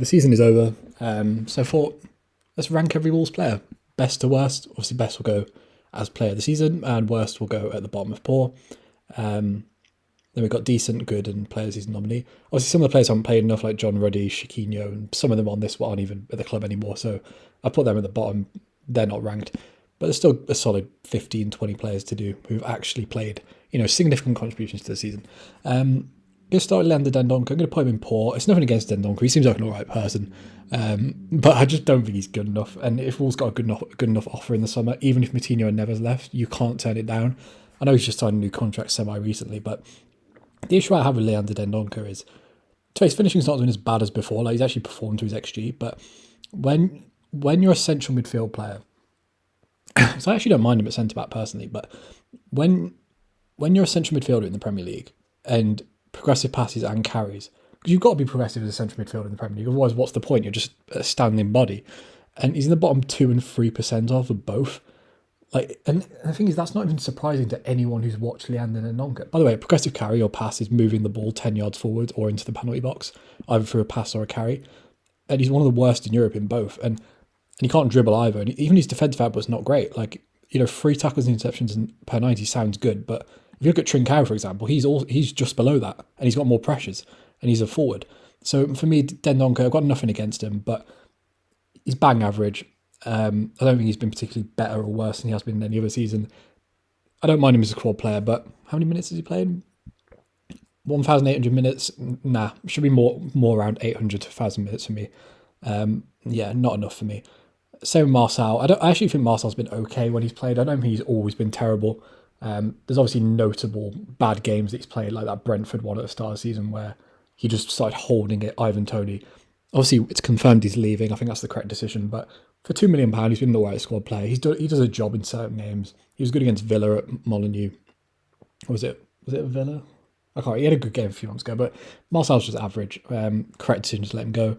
The season is over, so I thought let's rank every Wolves player, best to worst. Obviously, best will go as player of the season, and worst will go at the bottom of poor. Then we've got decent, good, and player of the season nominee. Obviously, some of the players haven't played enough, like John Ruddy, Chiquinho, and some of them on this aren't even at the club anymore, so I put them at the bottom. They're not ranked, but there's still a solid 15, 20 players to do who've actually played, significant contributions to the season. Going to start with Leander Dendoncker. I'm going to put him in poor. It's nothing against Dendoncker. He seems like an alright person. But I just don't think he's good enough. And if Wolves got a good enough offer in the summer, even if Moutinho and Neves left, you can't turn it down. I know he's just signed a new contract semi-recently, but the issue I have with Leander Dendoncker is, his finishing's not been as bad as before. Like, he's actually performed to his XG, but when you're a central midfield player, so I actually don't mind him at centre-back personally, but when you're a central midfielder in the Premier League and progressive passes and carries, because you've got to be progressive as a central midfielder in the Premier League, otherwise what's the point? You're just a standing body. And he's in the bottom 2 and 3% of both. And the thing is, that's not even surprising to anyone who's watched Leander Dendoncker. By the way, a progressive carry or pass is moving the ball 10 yards forward or into the penalty box, either through a pass or a carry. And he's one of the worst in Europe in both. And he can't dribble either. And even his defensive output's not great. 3 tackles and interceptions per 90 sounds good, but if you look at Trincao, for example, he's just below that, and he's got more pressures, and he's a forward. So for me, Dendoncker, I've got nothing against him, but he's bang average. I don't think he's been particularly better or worse than he has been in any other season. I don't mind him as a squad player, but how many minutes has he played? 1,800 minutes? Nah, should be more around 800 to 1,000 minutes for me. Not enough for me. Same with Marcal. I actually think Marcel's been okay when he's played. I don't think he's always been terrible. There's obviously notable bad games that he's played, like that Brentford one at the start of the season where he just started holding it, Ivan Toney. Obviously, it's confirmed he's leaving. I think that's the correct decision. But for £2 million, he's been the right squad player. He does a job in certain games. He was good against Villa at Molineux. Or was it Villa? I can't. He had a good game a few months ago, but Marcel's just average. Correct decision to let him go.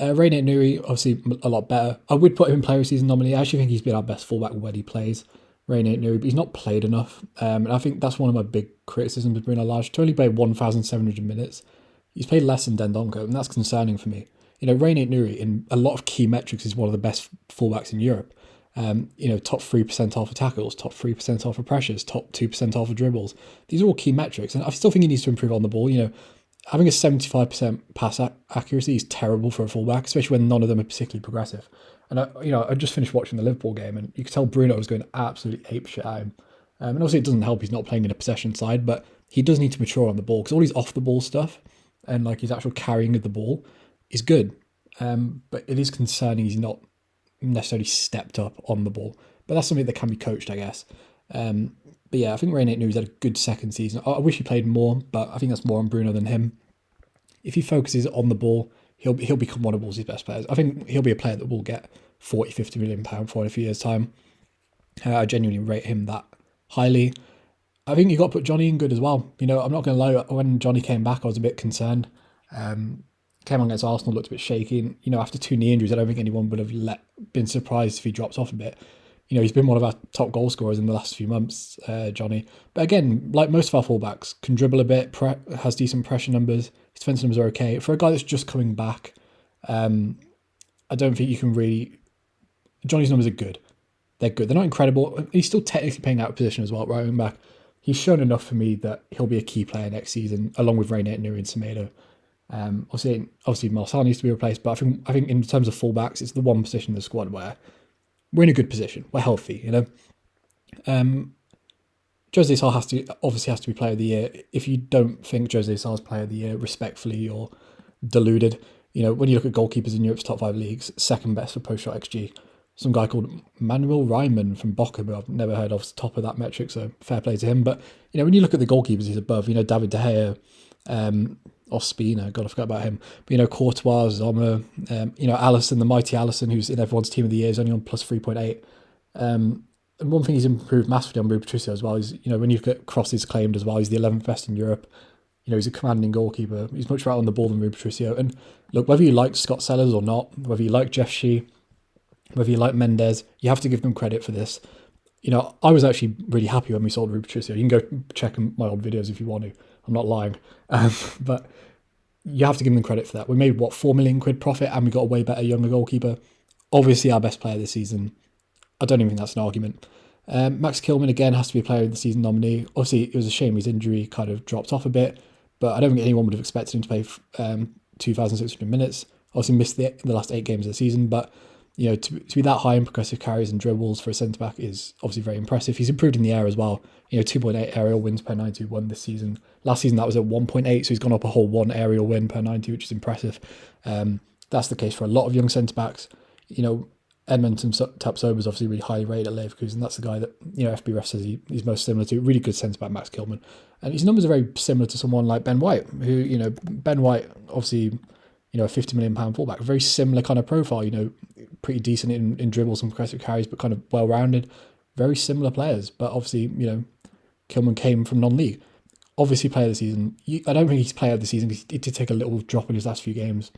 Rayan Ait-Nouri, obviously a lot better. I would put him in player of the season nominee. I actually think he's been our best fullback when he plays. Rayan Ait-Nouri, but he's not played enough. And I think that's one of my big criticisms of Bruno Lage. To only play 1,700 minutes, he's played less than Dendoncker, and that's concerning for me. Rayan Ait-Nouri, in a lot of key metrics, is one of the best fullbacks in Europe. Top 3% off of tackles, top 3% off of pressures, top 2% off of dribbles. These are all key metrics, and I still think he needs to improve on the ball. Having a 75% pass accuracy is terrible for a fullback, especially when none of them are particularly progressive. And I just finished watching the Liverpool game, and you could tell Bruno was going absolutely apeshit at him. And obviously, it doesn't help he's not playing in a possession side, but he does need to mature on the ball because all his off the ball stuff and his actual carrying of the ball is good. But it is concerning he's not necessarily stepped up on the ball. But that's something that can be coached, I guess. But yeah, I think Rayan Ait-Nouri's had a good second season. I wish he played more, but I think that's more on Bruno than him. If he focuses on the ball, he'll become one of Wolves' best players. I think he'll be a player that will get 40, 50 million pound for in a few years' time. I genuinely rate him that highly. I think you've got to put Johnny in good as well. I'm not going to lie, when Johnny came back, I was a bit concerned. Came on against Arsenal, looked a bit shaky. And, after 2 knee injuries, I don't think anyone would have been surprised if he dropped off a bit. He's been one of our top goal scorers in the last few months, Johnny. But again, like most of our fullbacks, can dribble a bit, has decent pressure numbers. His defensive numbers are okay. For a guy that's just coming back, I don't think you can really... Johnny's numbers are good. They're good. They're not incredible. He's still technically playing out of position as well, right back. He's shown enough for me that he'll be a key player next season, along with Rayan Ait-Nouri and Semedo. Obviously, Marcal needs to be replaced, but I think in terms of fullbacks, it's the one position in the squad where we're in a good position. We're healthy, Jose Sá has to be player of the year. If you don't think Jose Sá's player of the year, respectfully, you're deluded. When you look at goalkeepers in Europe's top 5 leagues, second best for post-shot XG. Some guy called Manuel Reimann from Bochum, who I've never heard of, is top of that metric, so fair play to him. But, when you look at the goalkeepers, he's above. David De Gea, Ospina, God, I forgot about him. But, Courtois, Sommer, Alisson, the mighty Alisson, who's in everyone's team of the year, is only on plus 3.8. And one thing he's improved massively on Ruben Patricio as well is, when you look at crosses claimed as well, he's the 11th best in Europe. He's a commanding goalkeeper. He's much better on the ball than Ruben Patricio. And look, whether you like Scott Sellers or not, whether you like Jeff Shee, whether you like Mendes, you have to give them credit for this. I was actually really happy when we sold Ruben Patricio. You can go check my old videos if you want to. I'm not lying. But you have to give them credit for that. We made, what, £4 million profit, and we got a way better younger goalkeeper. Obviously our best player this season. I don't even think that's an argument. Max Kilman, again, has to be a player of the season nominee. Obviously, it was a shame his injury kind of dropped off a bit, but I don't think anyone would have expected him to play 2,600 minutes. Obviously missed the last 8 games of the season, but to be that high in progressive carries and dribbles for a centre-back is obviously very impressive. He's improved in the air as well. 2.8 aerial wins per 91 this season. Last season that was at 1.8, so he's gone up a whole 1 aerial win per 90, which is impressive. That's the case for a lot of young centre-backs. Edmonton Tapsoba is obviously really highly rated at Leverkusen. That's the guy that FBref says he's most similar to. Really good centre-back, Max Kilman. And his numbers are very similar to someone like Ben White, who, Ben White, obviously, a £50 million fullback. Very similar kind of profile, pretty decent in dribbles and progressive carries, but kind of well-rounded. Very similar players. But obviously, Kilman came from non-league. Obviously player of the season. I don't think he's player of the season because he did take a little drop in his last few games.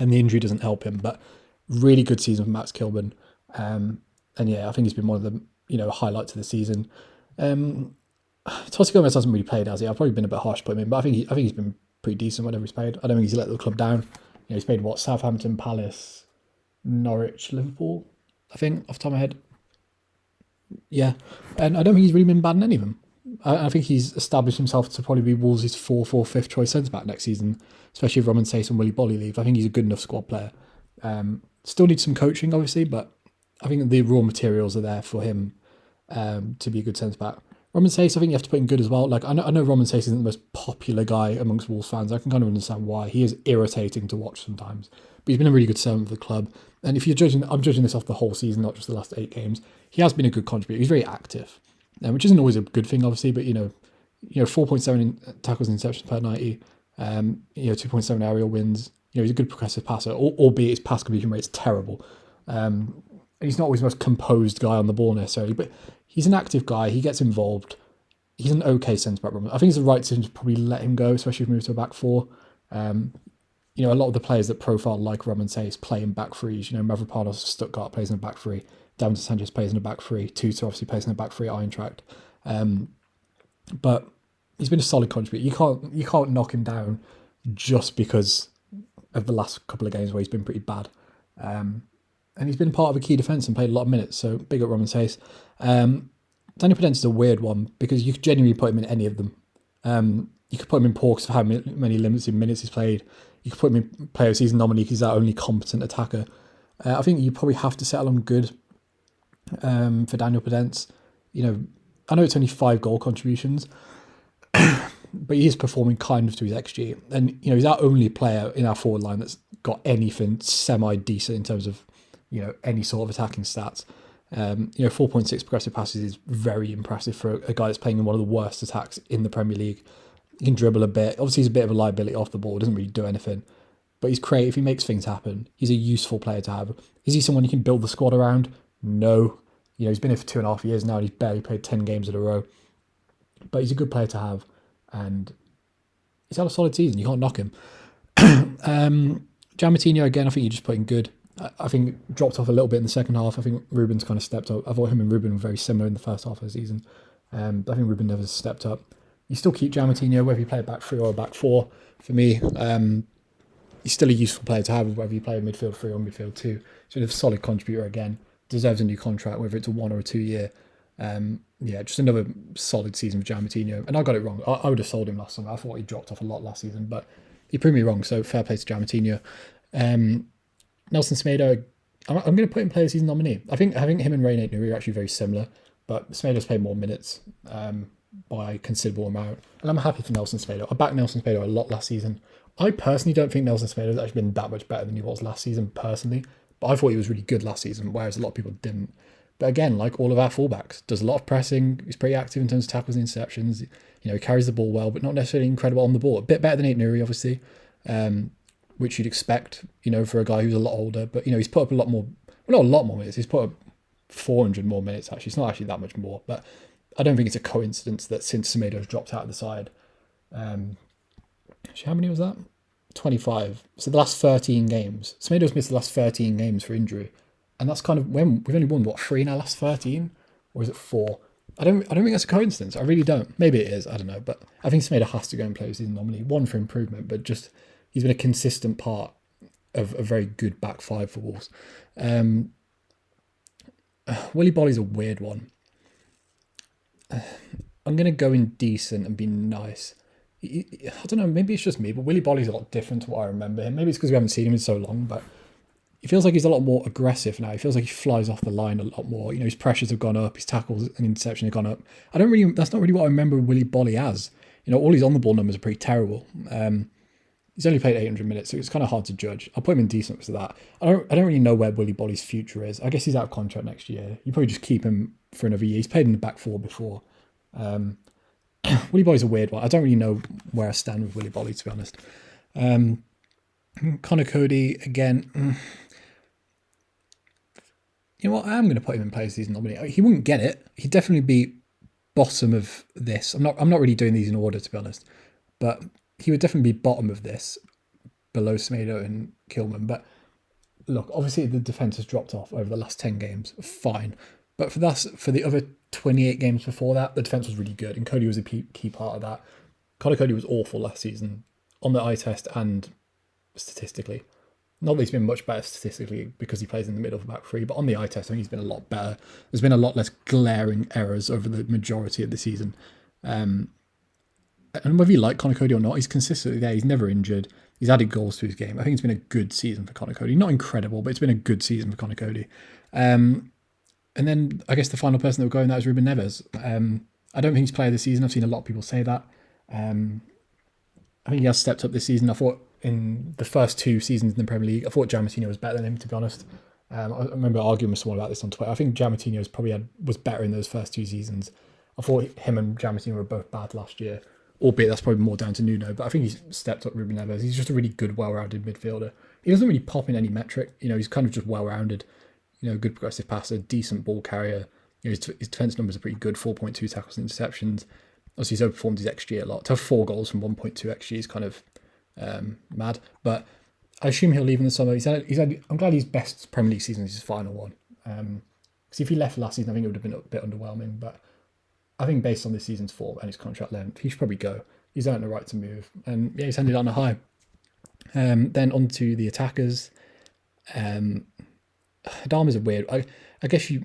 And the injury doesn't help him. But really good season for Max Kilman. And yeah, I think he's been one of the highlights of the season. Totti Gomez hasn't really played, has he? I've probably been a bit harsh to put him in, but I think he's been pretty decent whenever he's played. I don't think he's let the club down. He's played Southampton, Palace, Norwich, Liverpool, I think, off the top of my head. Yeah, and I don't think he's really been bad in any of them. I think he's established himself to probably be Wolves' 4th or 5th choice centre-back next season, especially if Roman Sace and Willy Boly leave. I think he's a good enough squad player. Still needs some coaching, obviously, but I think the raw materials are there for him to be a good centre-back. Roman Sace, I think you have to put in good as well. Like I know Roman Sace isn't the most popular guy amongst Wolves fans. I can kind of understand why. He is irritating to watch sometimes. But he's been a really good servant for the club. And if I'm judging this off the whole season, not just the last 8 games. He has been a good contributor. He's very active, which isn't always a good thing, obviously. But 4.7 in tackles and interceptions per 90. 2.7 aerial wins. He's a good progressive passer, albeit his pass completion rate's terrible. He's not always the most composed guy on the ball necessarily, but he's an active guy. He gets involved. He's an okay centre-back. I think it's the right decision to probably let him go, especially if we move to a back 4. A lot of the players that profile like Roman Sace play in back 3s. Mavropanos Stuttgart plays in a back 3. Davinson Sanchez plays in a back 3. Tuta obviously plays in a back 3 at Eintracht. But he's been a solid contributor. You can't knock him down just because of the last couple of games where he's been pretty bad. And he's been part of a key defence and played a lot of minutes, so big up Roman Sace. Daniel Podence is a weird one because you could genuinely put him in any of them. You could put him in Porks for how many limited minutes he's played. You could put him in player of season nominee because he's our only competent attacker. I think you probably have to settle on good for Daniel Podence. I know it's only 5 goal contributions, but he is performing kind of to his XG. And, he's our only player in our forward line that's got anything semi-decent in terms of, any sort of attacking stats. 4.6 progressive passes is very impressive for a guy that's playing in one of the worst attacks in the Premier League. He can dribble a bit. Obviously, he's a bit of a liability off the ball. Doesn't really do anything. But he's creative. He makes things happen. He's a useful player to have. Is he someone you can build the squad around? No. He's been here for 2.5 years now and he's barely played 10 games in a row. But he's a good player to have. And he's had a solid season. You can't knock him. Moutinho, again, I think you just put in good. I think dropped off a little bit in the second half. I think Ruben's kind of stepped up. I thought him and Ruben were very similar in the first half of the season. I think Ruben never stepped up. You still keep Moutinho, whether you play a back 3 or a back 4. For me, he's still a useful player to have, whether you play a midfield 3 or midfield 2. So he's a solid contributor again. Deserves a new contract, whether it's a 1 or a 2 year. Just another solid season for Moutinho. And I got it wrong. I would have sold him last summer. I thought he dropped off a lot last season, but he proved me wrong. So fair play to Moutinho. Nelson Semedo, I'm going to put him player season nominee. I think him and Rayan Ait-Nouri are actually very similar, but Semedo's played more minutes by a considerable amount. And I'm happy for Nelson Semedo. I backed Nelson Semedo a lot last season. I personally don't think Nelson Semedo has actually been that much better than he was last season, personally. But I thought he was really good last season, whereas a lot of people didn't. But again, like all of our fullbacks, does a lot of pressing. He's pretty active in terms of tackles and interceptions. He carries the ball well, but not necessarily incredible on the ball. A bit better than Ait-Nouri, obviously, which you'd expect, for a guy who's a lot older. But, he's put up a lot more, well, not a lot more minutes. He's put up 400 more minutes, actually. It's not actually that much more. But I don't think it's a coincidence that since Semedo's dropped out of the side, actually, how many was that? 25. So the last 13 games. Semedo's missed the last 13 games for injury. And that's kind of when we've only won, 3 in our last 13? Or is it 4? I don't think that's a coincidence. I really don't. Maybe it is. I don't know. But I think Semedo has to go and play season nominee. 1 for improvement, but just he's been a consistent part of a very good back five for Wolves. Willy Boly's a weird one. I'm going to go in decent and be nice. I don't know, maybe it's just me, but Willy Boly's a lot different to what I remember him. Maybe it's because we haven't seen him in so long, but he feels like he's a lot more aggressive now. He feels like he flies off the line a lot more. His pressures have gone up, his tackles and interception have gone up. That's not really what I remember Willy Boly as. All his on the ball numbers are pretty terrible. He's only played 800 minutes, so it's kind of hard to judge. I'll put him in decent because of that. I don't really know where Willy Boly's future is. I guess he's out of contract next year. You probably just keep him for another year. He's played in the back four before. Willy Boly's a weird one. I don't really know where I stand with Willy Boly, to be honest. Conor Coady, again. You know what? I am going to put him in player of the season nominee. He wouldn't get it. He'd definitely be bottom of this. I'm not really doing these in order, to be honest. But he would definitely be bottom of this, below Semedo and Kilman. But look, obviously the defence has dropped off over the last 10 games. Fine. But for the other 28 games before that, the defence was really good. And Coady was a key part of that. Conor Coady was awful last season on the eye test and statistically. Not that he's been much better statistically because he plays in the middle of the back three, but on the eye test, I think he's been a lot better. There's been a lot less glaring errors over the majority of the season. And whether you like Conor Coady or not, he's consistently there. He's never injured. He's added goals to his game. I think it's been a good season for Conor Coady. Not incredible, but it's been a good season for Conor Coady. And then I guess the final person that would go in that is Ruben Neves. I don't think he's player of the season. I've seen a lot of people say that. I think he has stepped up this season. I thought in the first 2 seasons in the Premier League, I thought Moutinho was better than him, to be honest. I remember arguing with someone about this on Twitter. I think Moutinho was better in those first 2 seasons. I thought him and Moutinho were both bad last year, albeit that's probably more down to Nuno. But I think he's stepped up Ruben Neves. He's just a really good, well-rounded midfielder. He doesn't really pop in any metric. He's kind of just well-rounded. Good progressive passer, decent ball carrier. His defence numbers are pretty good, 4.2 tackles and interceptions. Obviously, he's overperformed his XG a lot. To have 4 goals from 1.2 XG is kind of mad. But I assume he'll leave in the summer. I'm glad his best Premier League season is his final one. Because if he left last season, I think it would have been a bit underwhelming. But I think based on this season's form and his contract length, he should probably go. He's earned the right to move. And yeah, he's ended on a high. Then on to the attackers. Adama's a weird. I guess you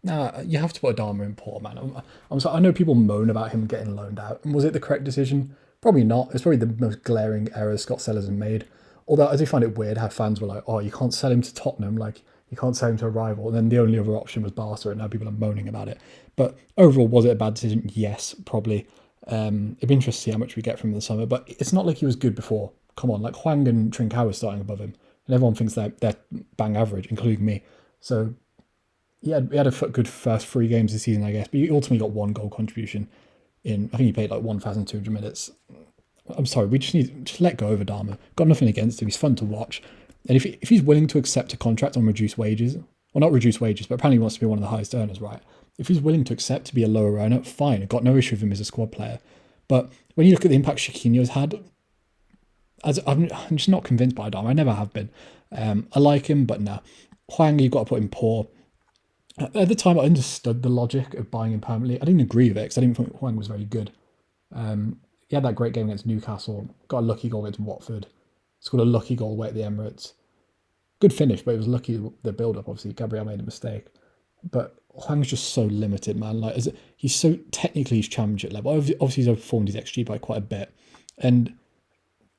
have to put Adama in Port, man. I'm sorry, I know people moan about him getting loaned out. And was it the correct decision? Probably not. It's probably the most glaring error Scott Sellers has made. Although I do find it weird how fans were like, "Oh, you can't sell him to Tottenham. Like you can't sell him to a rival." And then the only other option was Barca, and now people are moaning about it. But overall, was it a bad decision? Yes, probably. It'd be interesting to see how much we get from him in the summer. But it's not like he was good before. Come on, like Hwang and Trincao were starting above him. And everyone thinks they're bang average, including me. So he had a good first 3 games this season, I guess. But he ultimately got 1 goal contribution in. I think he played like 1,200 minutes. I'm sorry, we just let go of Adama. Got nothing against him. He's fun to watch. And if he's willing to accept a contract on reduced wages, well, not reduced wages, but apparently he wants to be one of the highest earners, right? If he's willing to accept to be a lower earner, fine. I've got no issue with him as a squad player. But when you look at the impact Chiquinho's had, I'm just not convinced by Adama. I never have been. I like him, but nah. Hwang, you've got to put him poor. At the time, I understood the logic of buying him permanently. I didn't agree with it because I didn't think Hwang was very good. He had that great game against Newcastle, got a lucky goal against Watford, scored a lucky goal away at the Emirates. Good finish, but it was lucky the build-up, obviously. Gabriel made a mistake. But Hwang's just so limited, man. Like, he's so technically he's championship level. Obviously, he's overperformed his XG by quite a bit. And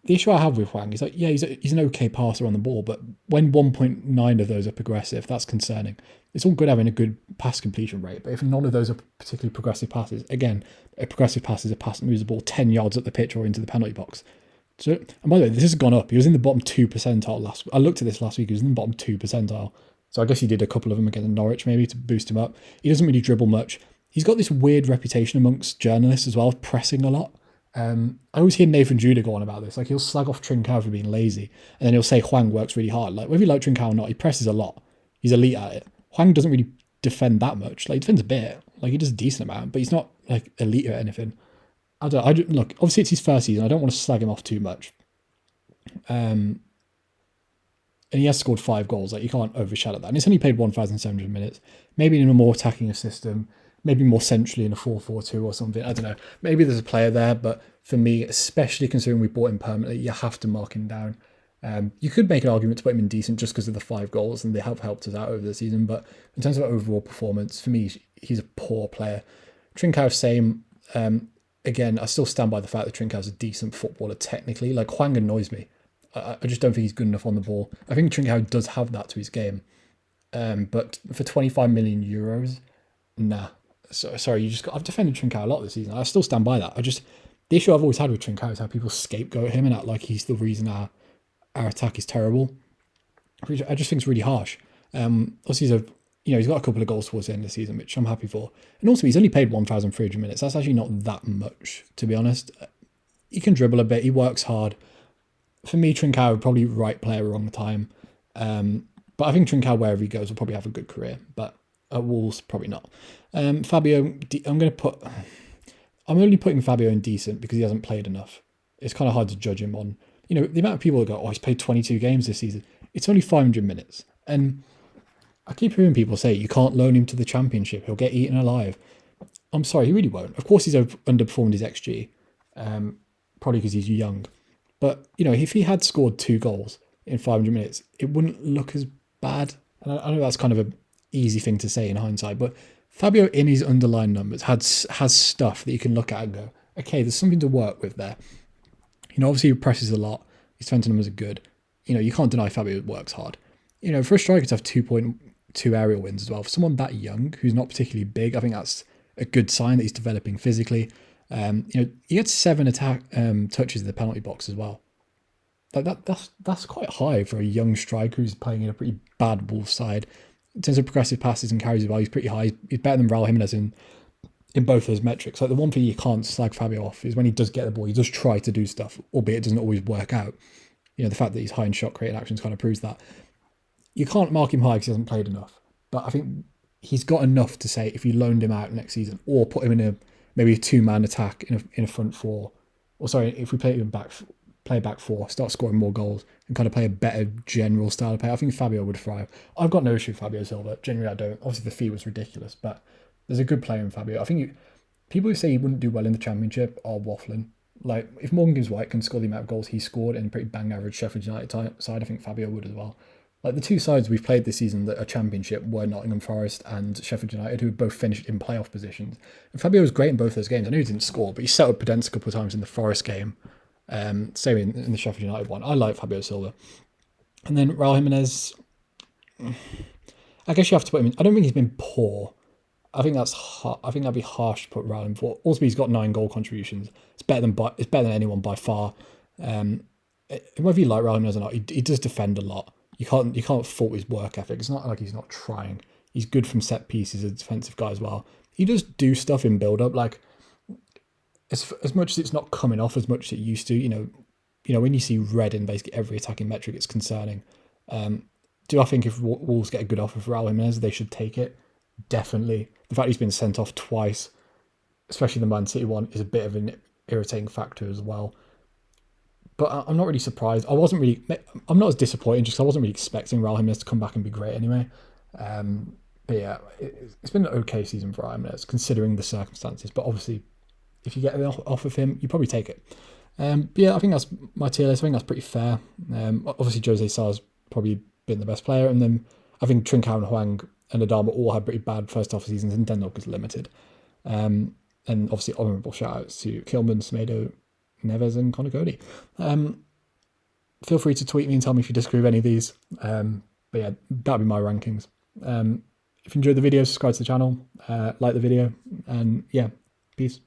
the issue I have with Hwang is like, yeah, he's an okay passer on the ball, but when 1.9 of those are progressive, that's concerning. It's all good having a good pass completion rate, but if none of those are particularly progressive passes, again, a progressive pass is a pass that moves the ball 10 yards up the pitch or into the penalty box. So, and by the way, this has gone up. He was in the bottom 2 percentile last week. I looked at this last week. He was in the bottom 2 percentile. So I guess he did a couple of them against Norwich maybe to boost him up. He doesn't really dribble much. He's got this weird reputation amongst journalists as well of pressing a lot. I always hear Nathan Judah go on about this. Like, he'll slag off Trincao for being lazy, and then he'll say Hwang works really hard. Like, whether you like Trincao or not, he presses a lot. He's elite at it. Hwang doesn't really defend that much. Like, he defends a bit. Like, he does a decent amount, but he's not like elite at anything. Look, obviously it's his first season. I don't want to slag him off too much. And he has scored 5 goals. Like, you can't overshadow that. And he's only played 1,700 minutes. Maybe in a more attacking system, maybe more centrally in a 4-4-2 or something. I don't know. Maybe there's a player there, but for me, especially considering we bought him permanently, you have to mark him down. You could make an argument to put him in decent just because of the 5 goals, and they have helped us out over the season. But in terms of overall performance, for me, he's a poor player. Trincao, same. Again, I still stand by the fact that Trincao's a decent footballer technically. Like, Hwang annoys me. I just don't think he's good enough on the ball. I think Trincao does have that to his game. But for 25 million euros, nah. So, sorry, I've defended Trincao a lot this season. I still stand by that. The issue I've always had with Trincao is how people scapegoat him and act like he's the reason our attack is terrible. Which I just think is really harsh. Obviously, he's got a couple of goals towards the end of the season, which I'm happy for. And also, he's only played 1,300 minutes. That's actually not that much, to be honest. He can dribble a bit. He works hard. For me, Trincao, probably right player, wrong time. But I think Trincao, wherever he goes, will probably have a good career. But at Wolves, probably not. Fabio, I'm only putting Fabio in decent because he hasn't played enough. It's kind of hard to judge him on, the amount of people that go, he's played 22 games this season. It's only 500 minutes. And I keep hearing people say, you can't loan him to the Championship. He'll get eaten alive. I'm sorry, he really won't. Of course, he's underperformed his XG, probably because he's young. But, if he had scored 2 goals in 500 minutes, it wouldn't look as bad. And I know that's kind of an easy thing to say in hindsight, but Fabio, in his underlying numbers, has stuff that you can look at and go, okay, there's something to work with there. Obviously he presses a lot. His defensive numbers are good. You can't deny Fabio works hard. For a striker to have 2.2 aerial wins as well, for someone that young, who's not particularly big, I think that's a good sign that he's developing physically. He gets 7 attack touches in the penalty box as well. That's quite high for a young striker who's playing in a pretty bad Wolves side. In terms of progressive passes and carries as well, he's pretty high. He's better than Raul Jimenez in both those metrics. Like, the one thing you can't slag Fabio off is when he does get the ball, he does try to do stuff, albeit it doesn't always work out. The fact that he's high in shot creating actions kind of proves that. You can't mark him high because he hasn't played enough. But I think he's got enough to say if you loaned him out next season or put him in maybe a 2-man attack in a front 4, or sorry, if we play back 4, start scoring more goals and kind of play a better general style of play, I think Fabio would thrive. I've got no issue with Fabio Silva. Generally, I don't. Obviously, the fee was ridiculous, but there's a good player in Fabio. I think people who say he wouldn't do well in the Championship are waffling. Like, if Morgan Gibbs White can score the amount of goals he scored in a pretty bang average Sheffield United side, I think Fabio would as well. Like, the 2 sides we've played this season that are Championship were Nottingham Forest and Sheffield United, who both finished in playoff positions. And Fabio was great in both those games. I know he didn't score, but he set up Podence a couple of times in the Forest game. Same in the Sheffield United one. I like Fabio Silva. And then Raul Jimenez, I guess you have to put him in. I don't think he's been poor. I think that'd be harsh to put Raul in for. Also, he's got 9 goal contributions. It's better than anyone by far. Whether you like Raul Jimenez or not, he does defend a lot. You can't fault his work ethic. It's not like he's not trying. He's good from set pieces, a defensive guy as well. He does do stuff in build up, like as much as it's not coming off as much as it used to. When you see red in basically every attacking metric, it's concerning. Do I think if Wolves get a good offer for Raul Jimenez, they should take it? Definitely. The fact he's been sent off twice, especially the Man City one, is a bit of an irritating factor as well. But I'm not really surprised. I'm not as disappointed just because I wasn't really expecting Raul Jimenez to come back and be great anyway. But yeah, it's been an okay season for Raul Jimenez considering the circumstances. But obviously, if you get an off of him, you probably take it. But yeah, I think that's my tier list. I think that's pretty fair. Obviously, Jose Sá's probably been the best player. And then I think Trincao and Hwang and Adama all had pretty bad first half seasons, and Denlock is limited. And obviously, honourable shout-outs to Kilman, Semedo, Neves and Conor Coady. Feel free to tweet me and tell me if you disagree with any of these. But yeah, that'd be my rankings. If you enjoyed the video, subscribe to the channel, like the video, and yeah, peace.